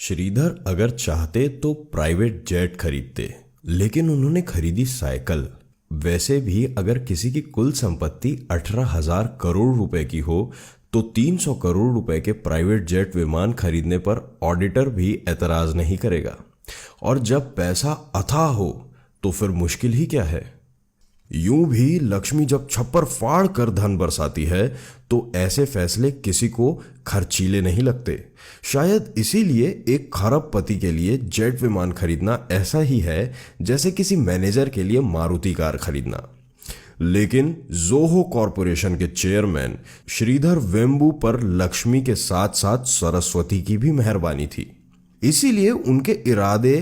श्रीधर अगर चाहते तो प्राइवेट जेट खरीदते, लेकिन उन्होंने खरीदी साइकिल। वैसे भी अगर किसी की कुल संपत्ति 18,000 करोड़ रुपए की हो तो 300 करोड़ रुपए के प्राइवेट जेट विमान खरीदने पर ऑडिटर भी एतराज नहीं करेगा। और जब पैसा अथाह हो तो फिर मुश्किल ही क्या है। यूं भी लक्ष्मी जब छप्पर फाड़ कर धन बरसाती है तो ऐसे फैसले किसी को खर्चीले नहीं लगते। शायद इसीलिए एक खरबपति के लिए जेट विमान खरीदना ऐसा ही है जैसे किसी मैनेजर के लिए मारुति कार खरीदना। लेकिन जोहो कॉरपोरेशन के चेयरमैन श्रीधर वेम्बू पर लक्ष्मी के साथ साथ सरस्वती की भी मेहरबानी थी। इसीलिए उनके इरादे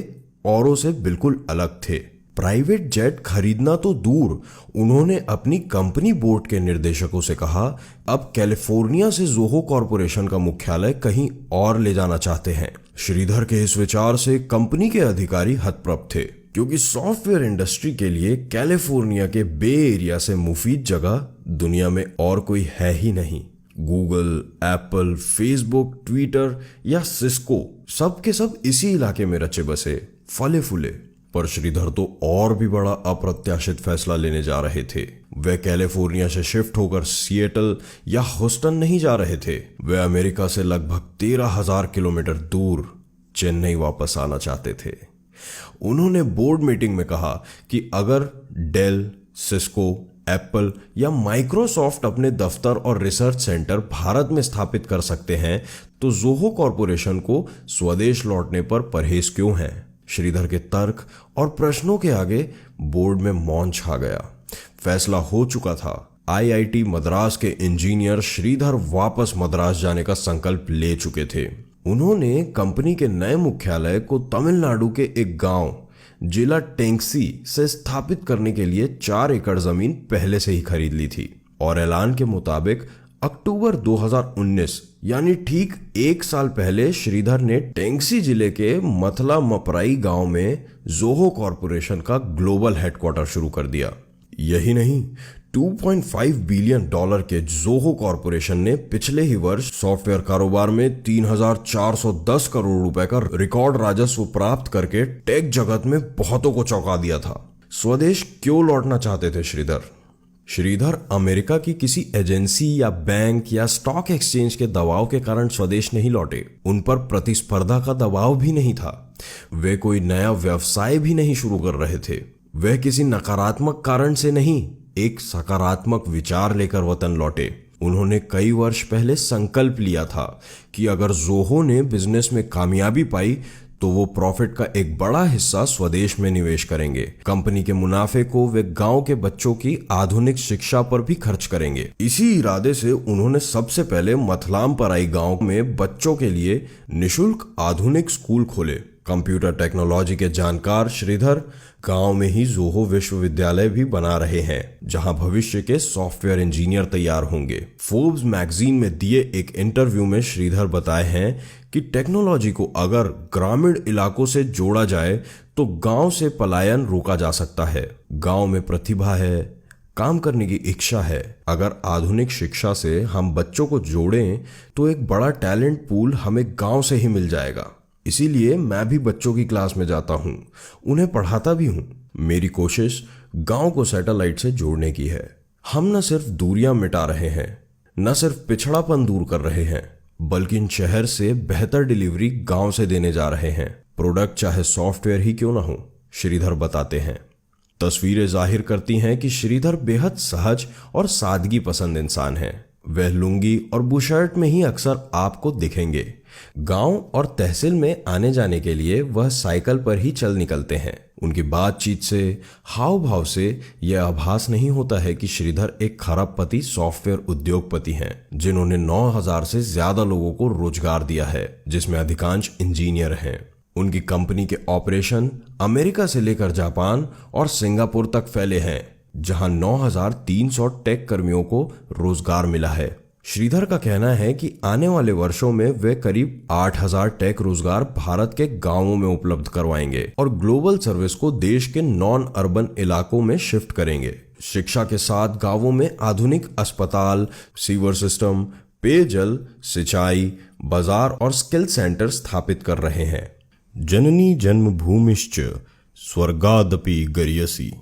औरों से बिल्कुल अलग थे। प्राइवेट जेट खरीदना तो दूर, उन्होंने अपनी कंपनी बोर्ड के निर्देशकों से कहा अब कैलिफोर्निया से जोहो कॉरपोरेशन का मुख्यालय कहीं और ले जाना चाहते हैं। श्रीधर के इस विचार से कंपनी के अधिकारी हतप्रभ थे, क्योंकि सॉफ्टवेयर इंडस्ट्री के लिए कैलिफोर्निया के बे एरिया से मुफीद जगह दुनिया में और कोई है ही नहीं। गूगल, एप्पल, फेसबुक, ट्विटर या सिस्को सब के सब इसी इलाके में रचे बसे फले फूले। पर श्रीधर तो और भी बड़ा अप्रत्याशित फैसला लेने जा रहे थे। वे कैलिफोर्निया से शिफ्ट होकर सिएटल या ह्यूस्टन नहीं जा रहे थे। वे अमेरिका से लगभग 13,000 किलोमीटर दूर चेन्नई वापस आना चाहते थे। उन्होंने बोर्ड मीटिंग में कहा कि अगर डेल, सिस्को, एप्पल या माइक्रोसॉफ्ट अपने दफ्तर और रिसर्च सेंटर भारत में स्थापित कर सकते हैं तो जोहो कॉरपोरेशन को स्वदेश लौटने पर परहेज क्यों है। श्रीधर के तर्क और प्रश्नों के आगे बोर्ड में मौन छा गया। फैसला हो चुका था। आईआईटी मद्रास के इंजीनियर श्रीधर वापस मद्रास जाने का संकल्प ले चुके थे। उन्होंने कंपनी के नए मुख्यालय को तमिलनाडु के एक गांव जिला टेंगसी से स्थापित करने के लिए 4 एकड़ जमीन पहले से ही खरीद ली थी। और ऐलान के मुताबिक अक्टूबर 2019 यानी ठीक 1 साल पहले श्रीधर ने टेंगसी जिले के मथला मपराई गांव में जोहो कॉरपोरेशन का ग्लोबल हेडक्वार्टर शुरू कर दिया। यही नहीं, $2.5 बिलियन के जोहो कॉरपोरेशन ने पिछले ही वर्ष सॉफ्टवेयर कारोबार में 3,410 करोड़ रुपए का रिकॉर्ड राजस्व प्राप्त करके टेक जगत में बहुतों को चौंका दिया था। स्वदेश क्यों लौटना चाहते थे श्रीधर अमेरिका की किसी एजेंसी या बैंक या स्टॉक एक्सचेंज के दबाव के कारण स्वदेश नहीं लौटे। उन पर प्रतिस्पर्धा का दबाव भी नहीं था। वे कोई नया व्यवसाय भी नहीं शुरू कर रहे थे। वे किसी नकारात्मक कारण से नहीं, एक सकारात्मक विचार लेकर वतन लौटे। उन्होंने कई वर्ष पहले संकल्प लिया था कि अगर जोहो ने बिजनेस में कामयाबी पाई तो वो प्रॉफिट का एक बड़ा हिस्सा स्वदेश में निवेश करेंगे। कंपनी के मुनाफे को वे गांव के बच्चों की आधुनिक शिक्षा पर भी खर्च करेंगे। इसी इरादे से उन्होंने सबसे पहले मथलाम पराई गांव में बच्चों के लिए निशुल्क आधुनिक स्कूल खोले। कंप्यूटर टेक्नोलॉजी के जानकार श्रीधर गांव में ही जोहो विश्वविद्यालय भी बना रहे हैं, जहां भविष्य के सॉफ्टवेयर इंजीनियर तैयार होंगे। फोर्ब्स मैगजीन में दिए एक इंटरव्यू में श्रीधर बताए हैं कि टेक्नोलॉजी को अगर ग्रामीण इलाकों से जोड़ा जाए तो गांव से पलायन रोका जा सकता है। गांव में प्रतिभा है, काम करने की इच्छा है। अगर आधुनिक शिक्षा से हम बच्चों को जोड़ें तो एक बड़ा टैलेंट पूल हमें गांव से ही मिल जाएगा। इसीलिए मैं भी बच्चों की क्लास में जाता हूँ, उन्हें पढ़ाता भी हूँ। मेरी कोशिश गांव को सैटेलाइट से जोड़ने की है। हम न सिर्फ दूरियां मिटा रहे हैं, न सिर्फ पिछड़ापन दूर कर रहे हैं, बल्कि इन शहर से बेहतर डिलीवरी गांव से देने जा रहे हैं। प्रोडक्ट चाहे सॉफ्टवेयर ही क्यों ना हो, श्रीधर बताते हैं। तस्वीरें जाहिर करती हैं कि श्रीधर बेहद सहज और सादगी पसंद इंसान हैं। वह लुंगी और बुशर्ट में ही अक्सर आपको दिखेंगे। गांव और तहसील में आने जाने के लिए वह साइकिल पर ही चल निकलते हैं। उनकी बातचीत से, हाव भाव से यह आभास नहीं होता है कि श्रीधर एक खरबपति सॉफ्टवेयर उद्योगपति हैं, जिन्होंने 9,000 से ज्यादा लोगों को रोजगार दिया है, जिसमें अधिकांश इंजीनियर हैं। उनकी कंपनी के ऑपरेशन अमेरिका से लेकर जापान और सिंगापुर तक फैले हैं, जहां 9,300 टेक कर्मियों को रोजगार मिला है। श्रीधर का कहना है कि आने वाले वर्षों में वे करीब 8,000 टेक रोजगार भारत के गांवों में उपलब्ध करवाएंगे और ग्लोबल सर्विस को देश के नॉन अर्बन इलाकों में शिफ्ट करेंगे। शिक्षा के साथ गांवों में आधुनिक अस्पताल, सीवर सिस्टम, पेयजल, सिंचाई, बाजार और स्किल सेंटर स्थापित कर रहे हैं। जननी जन्मभूमिश्च स्वर्गादपि गरीयसी।